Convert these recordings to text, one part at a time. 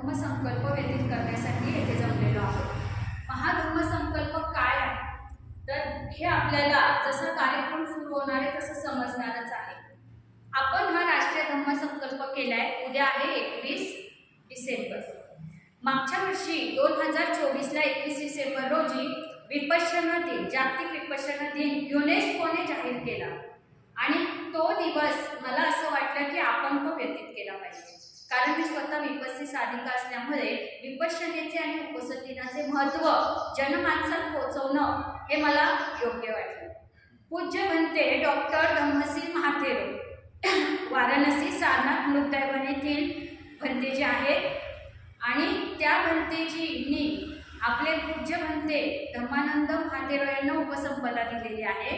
धम्मसंकल्प व्यतीत करण्यासाठी येथे जमलेलो आहोत. हा धम्मसंकल्प काय आहे तर हे आपल्याला जसं कार्यक्रम सुरू होणार आहे तसं समजणारच आहे. आपण हा राष्ट्रीय धम्मसंकल्प केलाय. उद्या आहे 21 डिसेंबर. मागच्या वर्षी 2024ला 21 डिसेंबर रोजी विपश्यना दिन, जागतिक विपश्यना दिन युनेस्कोने जाहीर केला आणि तो दिवस मला असं वाटलं की आपण तो व्यतीत केला पाहिजे. कारण मी स्वतः विपस्सी साधिका असल्यामुळे विपश्यनेचे आणि उपसत दिनाचे महत्त्व जनमानसात पोहोचवणं हे मला योग्य वाटलं. पूज्य भंते डॉक्टर धम्मसिंग महाथेरो वाराणसी सारनाथ मृत्युवन येथील भंते जे आहेत आणि त्या भंतेजींनी आपले पूज्य भंते धम्मानंद महाथेरो यांना उपसंपदा दिलेली आहे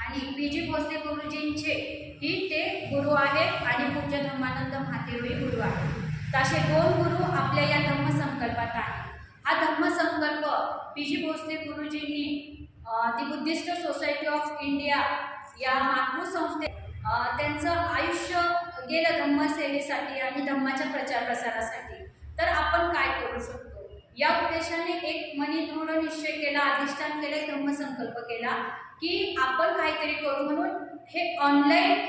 आणि पी.जी. भोसले गुरुजींचे ही ते गुरु आहेत आणि पूज्य धम्मानंद महाथेरो हे गुरु आहेत. असे दोन गुरु आपल्या या धम्मसंकल्पात आहेत. हा धम्मसंकल्प पी.जी. भोसले गुरुजींनी दी बुद्धिस्ट सोसायटी ऑफ इंडिया या मातृसंस्थेत त्यांचं आयुष्य गेलं धम्मसेवेसाठी आणि धम्माच्या प्रचार प्रसारासाठी. तर आपण काय करू शकतो या उद्देशाने एक मनी दृढ निश्चय केला, अधिष्ठान केले, धम्मसंकल्प केला की आपण काहीतरी करू. म्हणून हे ऑनलाईन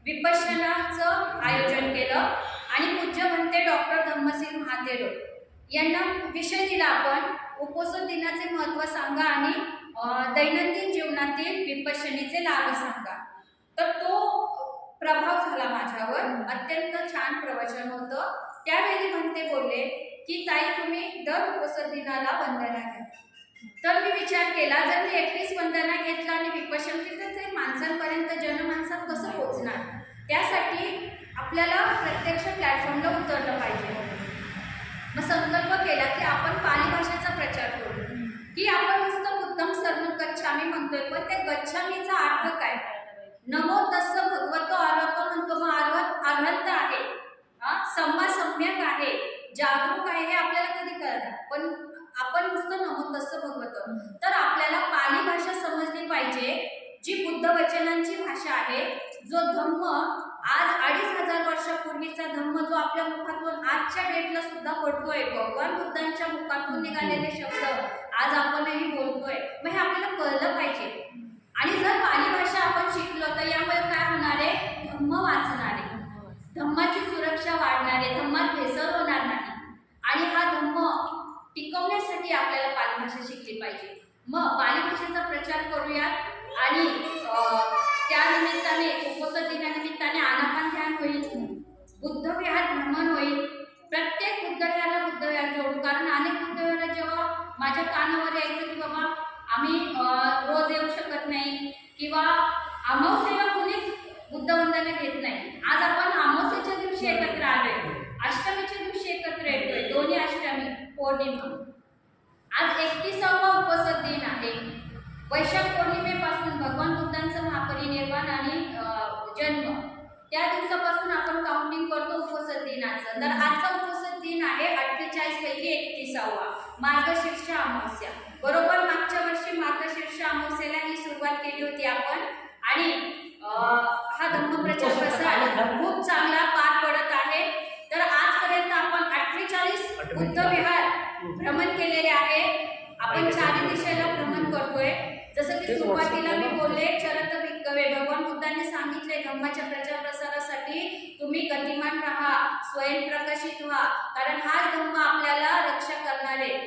विपश्यनाचं आयोजन केलं आणि पूज्य भंते डॉक्टर धम्मसिंग महाथेरो यांना विषय दिला आपण उपोषण दिनाचे महत्त्व सांगा आणि दैनंदिन जीवनातील विपश्यनेचे लाभ सांगा. तर तो प्रभाव झाला माझ्यावर. अत्यंत छान प्रवचन होतं. त्यावेळी भंते बोलले की ताई तुम्ही दर उपोषण दिनाला वंदना घ्या. तर मी विचार केला जर मी 21 वंदना घेतला आणि विपश्यन केलं तर ते माणसांपर्यंत जनमानसात कसं पोहोचणार. त्यासाठी आपल्याला प्रत्यक्ष प्लॅटफॉर्मला उतरलं पाहिजे. मग संकल्प केला की आपण पाली भाषेचा प्रचार करू की आपण नुसतं उत्तम सर्व गच्छामी म्हणतोय पण त्या गच्छामीचा अर्थ काय. नमो तस्स भगवतो अर्हतो म्हणतो. मग अर्हत आहे, सम्मा सम्यक आहे, जागरूक आहे हे आपल्याला कधी कळणार. पण आपण नुसतं नमो तस्स भगवतो. तर आपल्याला पाली भाषा समजली पाहिजे जी बुद्ध वचनांची भाषा आहे. जो धम्म आज 2500 वर्षापूर्वीचा धम्म जो आपल्या मुखातून आजच्या डेटला सुद्धा पडतोय, भगवान बुद्धांच्या मुखातून निघालेले शब्द आज आपणही बोलतोय. मग हे आपल्याला कळलं पाहिजे. आणि जर पाली भाषा आपण शिकलो तर यामुळे काय होणार आहे, धम्म वाचणार आहे, धम्माची सुरक्षा वाढणार आहे, धम्मात भेसळ होणार नाही. आणि हा धम्म टिकवण्यासाठी आपल्याला पाली भाषा शिकली पाहिजे. मग पाली भाषेचा प्रचार करूयात आणि त्या निमित्ताने उपोषण दिनानिमित्ताने आनापान ध्यान होईल, बुद्ध विहार भ्रमण होईल. प्रत्येक बुद्धविहाराला बुद्धविहार जोडू. कारण अनेक बुद्धविहार जेव्हा माझ्या कानावर यायचं की बाबा आम्ही रोज येऊ शकत नाही किंवा अमावस्येला कुणीच बुद्धवंदना घेत नाही. आज आपण अमावस्येच्या दिवशी एकत्र आलोय, अष्टमीच्या दिवशी एकत्र येतोय, दोन्ही अष्टमी पौर्णिमा. आज 31वा उपोषण दिन आहे. वैशाख पौर्णिमेपासून भगवान बुद्धांचं महापरिनिर्वाण आणि जन्म त्या दिवसापासून आपण काउंटिंग करतो उपोषण दिनाचं. तर आजचा उपोषण दिन आहे 48 पैकी 31वा मार्गशीर्ष अमावस्या. बरोबर मागच्या वर्षी मार्गशीर्ष अमावस्येला ही सुरुवात केली होती आपण आणि हा धम्मप्रचार प्रसार खूप चांगला पार पडत आहे. तर आजपर्यंत आपण 48 बुद्ध विहार भ्रमण केलेले आहे. आपण चारी दिशेला भ्रमण करतोय. जसं की सुरुवातीला मी बोलले चरत भिक्कवे, भगवान बुद्धांनी सांगितले धम्माच्या प्रचार प्रसारासाठी तुम्ही गतिमान राहा, स्वयंप्रकाशित व्हा. कारण हाच धम्म आपल्याला रक्षा करणारे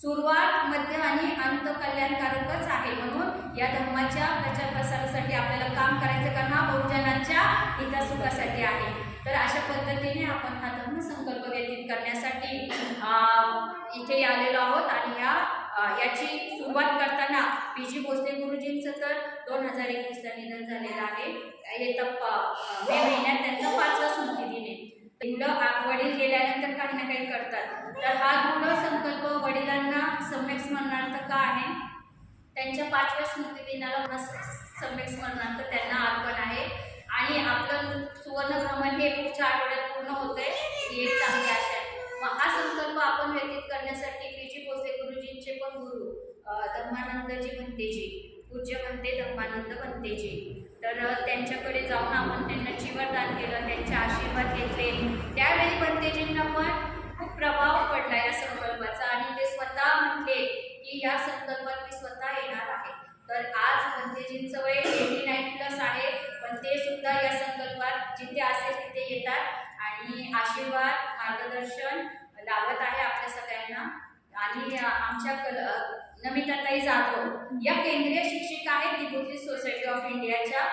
सुरुवात मध्य आणि अंत कल्याणकारकच आहे. म्हणून या धम्माच्या प्रचार प्रसारासाठी आपल्याला काम करायचं कारण हा बहुजनांच्या हितासुखासाठी आहे. तर अशा पद्धतीने आपण हा धम्मसंकल्प व्यतीत करण्यासाठी इथे आलेलो आहोत. आणि याची सुरुवात करताना पी.जी. भोसले गुरुजींचं तर 2021ला निधन झालेलं आहे. येत्या मे महिन्यात त्यांचा 5वा स्मृतिदिन आहे. मुलं वडील गेल्यानंतर काही ना काही करतात. तर हा दृढ संकल्प वडिलांना सम्यक स्मरणार्थ का आहे, त्यांच्या 5व्या स्मृतिदिनाला सम्यक स्मरणार्थ त्यांना अर्पण आहे. आणि आपलं सुवर्ण भ्रमण हे पुढच्या आठवड्यात पूर्ण होतंय ही एक चांगली आशा आहे. मग हा संकल्प आपण व्यतीत करण्यासाठी पी.जी. भोसले गुरुजींचे पण गुरु धम्मानंदजी भंतेजी, पूज्य भंते धम्मानंद भंतेजी, तर त्यांच्याकडे जाऊन आपण त्यांना चिवरदान केलं, त्यांचे आशीर्वाद घेतले. त्यावेळी भंतेजींना पण की या संकल्पात मी स्वतः येणार आहे. तर आज भंतेजींचं वय 89+ आहे, पण ते सुद्धा या संकल्पात जिथे असेल तिथे येतात आणि आशीर्वाद मार्गदर्शन लावत आहे आपल्या सगळ्यांना. आणि आमच्या नमिताताई जाधव या केंद्रीय शिक्षिका आहेत दी बुद्धिस्ट सोसायटी ऑफ इंडियाच्या,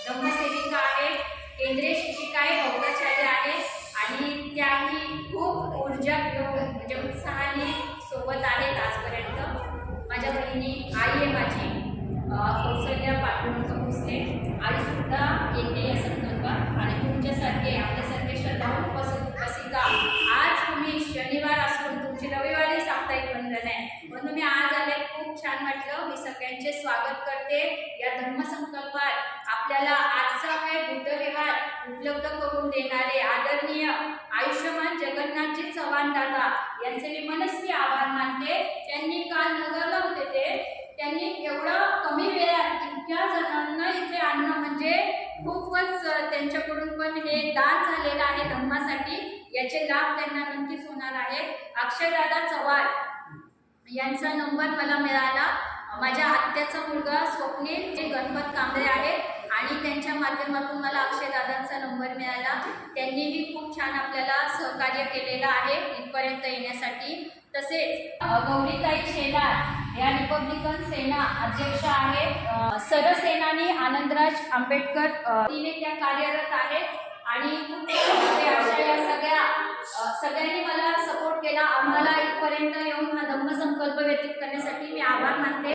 धम्मसेविका आहेत, केंद्रीय शिक्षिका आहे, बौद्धाचार्य आहे आणि त्याही खूप ऊर्जा घेऊन म्हणजे उत्साहाने सोबत आहेत आजपर्यंत. माझ्या बहिणी आई आहे माझी कौशल्या पाठवून भोसले, आई सुद्धा येते या संकल्पात आणि तुमच्यासारखे आपल्यासारखे श्रद्धाळू उपस्थिता. आज तुम्ही शनिवार असून तुमची रविवारी साप्ताहिक बंधन आहे, म्हणून मी आज आले, खूप छान वाटलं. मी सगळ्यांचे स्वागत करते या धम्मसंकल्पात. आपल्याला आजचा वेळ बुद्धविहार उपलब्ध करून देणारे आदरणीय आयुष्यमान जगन्नाथजी चव्हाण दादा यांचे मी मनस्वी आभार मानते. त्यांनी काल नगरला होते, त्यांनी एवढं कमी वेळात इतक्या जणांना इथे आणणं म्हणजे खूपच त्यांच्याकडून पण हे दान झालेलं आहे धम्मासाठी. याचे लाभ त्यांना नक्कीच होणार आहे. अक्षयदादा चव्हाण यांचा नंबर मला मिळाला. माझ्या आत्याचा मुलगा स्वप्नील जे गणपत कांबळे आहेत आणि त्यांच्या माध्यमातून मला अक्षयदादांचा नंबर मिळाला. त्यांनीही खूप छान आपल्याला सहकार्य केलेलं आहे इथपर्यंत येण्यासाठी. तसेच गौरीताई शेलार या रिपब्लिकन सेना अध्यक्ष आहेत. सरसेनानी आनंदराज आंबेडकर तिने त्या कार्यरत आहेत आणि खूप अशा या सगळ्यांनी मला सपोर्ट केला. आम्हाला इथपर्यंत येऊन हा धम्मसंकल्प व्यतीत करण्यासाठी मी आभार मानते.